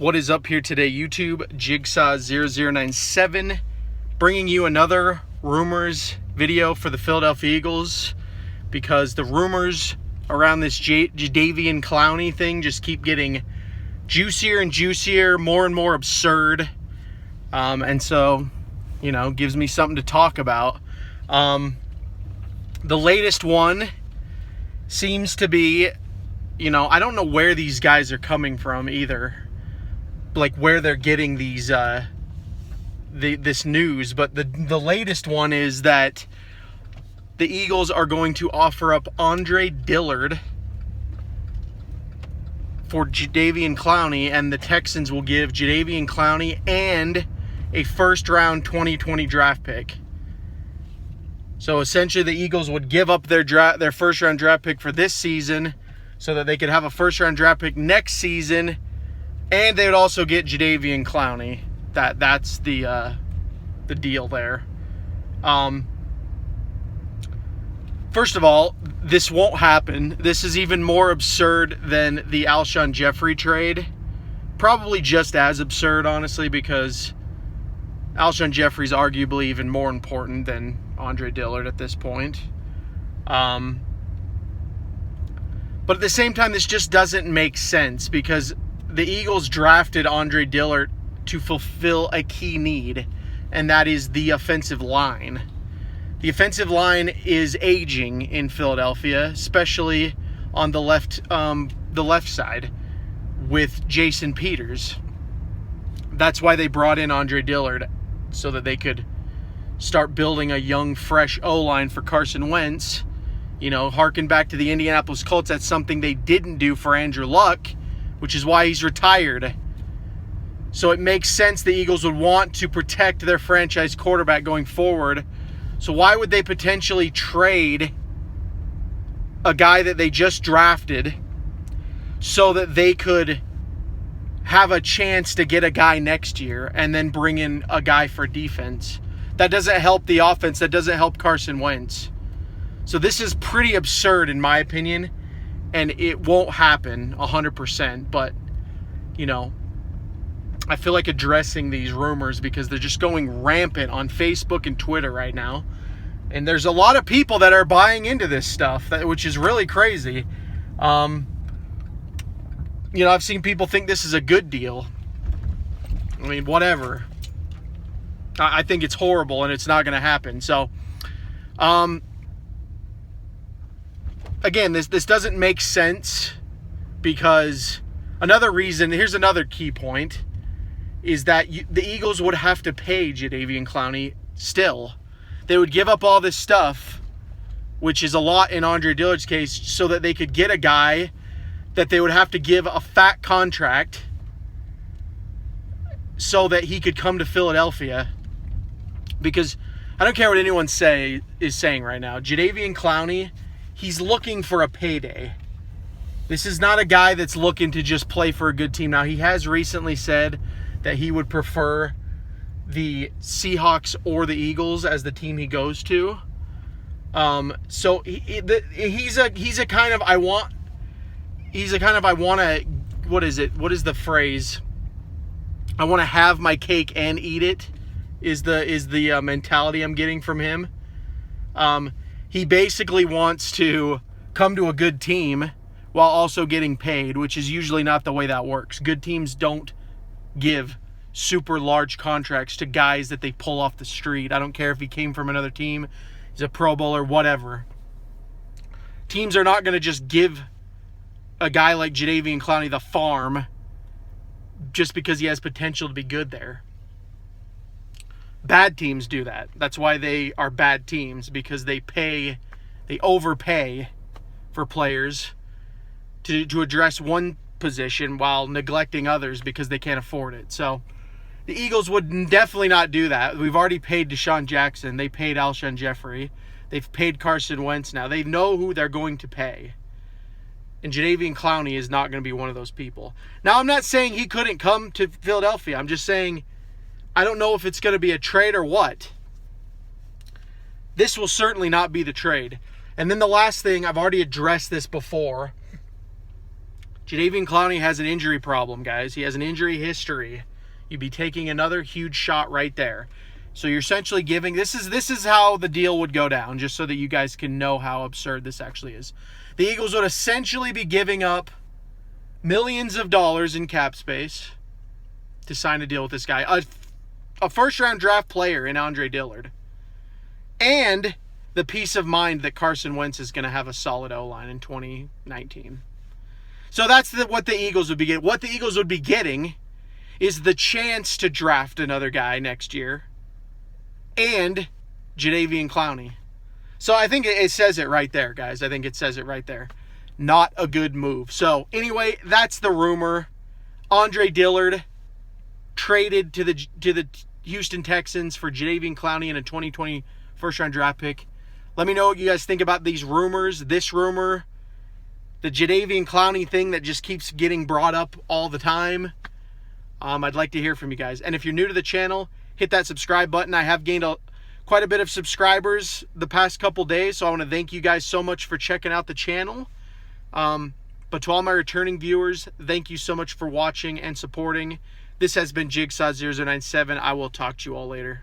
What is up here today, YouTube? Jigsaw0097 bringing you another rumors video for the Philadelphia Eagles, because the rumors around this Jadeveon Clowney thing just keep getting juicier and juicier, more and more absurd. And so, gives me something to talk about. The latest one seems to be, I don't know where these guys are coming from either. Like where they're getting these this news, but the latest one is that the Eagles are going to offer up Andre Dillard for Jadeveon Clowney, and the Texans will give Jadeveon Clowney and a first-round 2020 draft pick. So essentially, the Eagles would give up their first-round draft pick for this season, so that they could have a first-round draft pick next season. And they would also get Jadeveon Clowney. That's the deal there. First of all, this won't happen. This is even more absurd than the Alshon Jeffrey trade. Probably just as absurd, honestly, because Alshon Jeffrey's arguably even more important than Andre Dillard at this point. But at the same time, this just doesn't make sense, because the Eagles drafted Andre Dillard to fulfill a key need, and that is the offensive line. The offensive line is aging in Philadelphia, especially on the left side with Jason Peters. That's why they brought in Andre Dillard, so that they could start building a young, fresh O-line for Carson Wentz. Harken back to the Indianapolis Colts. That's something they didn't do for Andrew Luck, which is why he's retired. So it makes sense the Eagles would want to protect their franchise quarterback going forward. So why would they potentially trade a guy that they just drafted so that they could have a chance to get a guy next year and then bring in a guy for defense? That doesn't help the offense. That doesn't help Carson Wentz. So this is pretty absurd in my opinion. And it won't happen 100%, but, I feel like addressing these rumors because they're just going rampant on Facebook and Twitter right now. And there's a lot of people that are buying into this stuff, which is really crazy. I've seen people think this is a good deal. I mean, whatever. I think it's horrible and it's not going to happen. So, again, this doesn't make sense, because here's another key point, is that the Eagles would have to pay Jadeveon Clowney still. They would give up all this stuff, which is a lot in Andre Dillard's case, so that they could get a guy that they would have to give a fat contract so that he could come to Philadelphia. Because I don't care what anyone is saying right now. Jadeveon Clowney, he's looking for a payday. This is not a guy that's looking to just play for a good team. Now, he has recently said that he would prefer the Seahawks or the Eagles as the team he goes to. So he's a kind of I want to, what is it? What is the phrase? I want to have my cake and eat it is the mentality I'm getting from him. He basically wants to come to a good team while also getting paid, which is usually not the way that works. Good teams don't give super large contracts to guys that they pull off the street. I don't care if he came from another team, he's a Pro Bowler, whatever. Teams are not going to just give a guy like Jadeveon Clowney the farm just because he has potential to be good there. Bad teams do that. That's why they are bad teams, because they overpay for players to address one position while neglecting others because they can't afford it. So the Eagles would definitely not do that. We've already paid Deshaun Jackson. They paid Alshon Jeffrey. They've paid Carson Wentz now. They know who they're going to pay. And Jadeveon Clowney is not going to be one of those people. Now, I'm not saying he couldn't come to Philadelphia. I'm just saying I don't know if it's going to be a trade or what. This will certainly not be the trade. And then the last thing, I've already addressed this before. Jadeveon Clowney has an injury problem, guys. He has an injury history. You'd be taking another huge shot right there. So you're essentially giving, this is how the deal would go down, just so that you guys can know how absurd this actually is. The Eagles would essentially be giving up millions of dollars in cap space to sign a deal with this guy. A first-round draft player in Andre Dillard. And the peace of mind that Carson Wentz is going to have a solid O-line in 2019. So that's what the Eagles would be getting. What the Eagles would be getting is the chance to draft another guy next year and Jadeveon Clowney. So I think it says it right there, guys. I think it says it right there. Not a good move. So anyway, that's the rumor. Andre Dillard traded to the Houston Texans for Jadeveon Clowney and a 2020 first-round draft pick. Let me know what you guys think about these rumors. This rumor, the Jadeveon Clowney thing that just keeps getting brought up all the time. I'd like to hear from you guys. And if you're new to the channel, hit that subscribe button. I have gained quite a bit of subscribers the past couple days, so I want to thank you guys so much for checking out the channel. But to all my returning viewers, thank you so much for watching and supporting. This has been Jigsaw097. I will talk to you all later.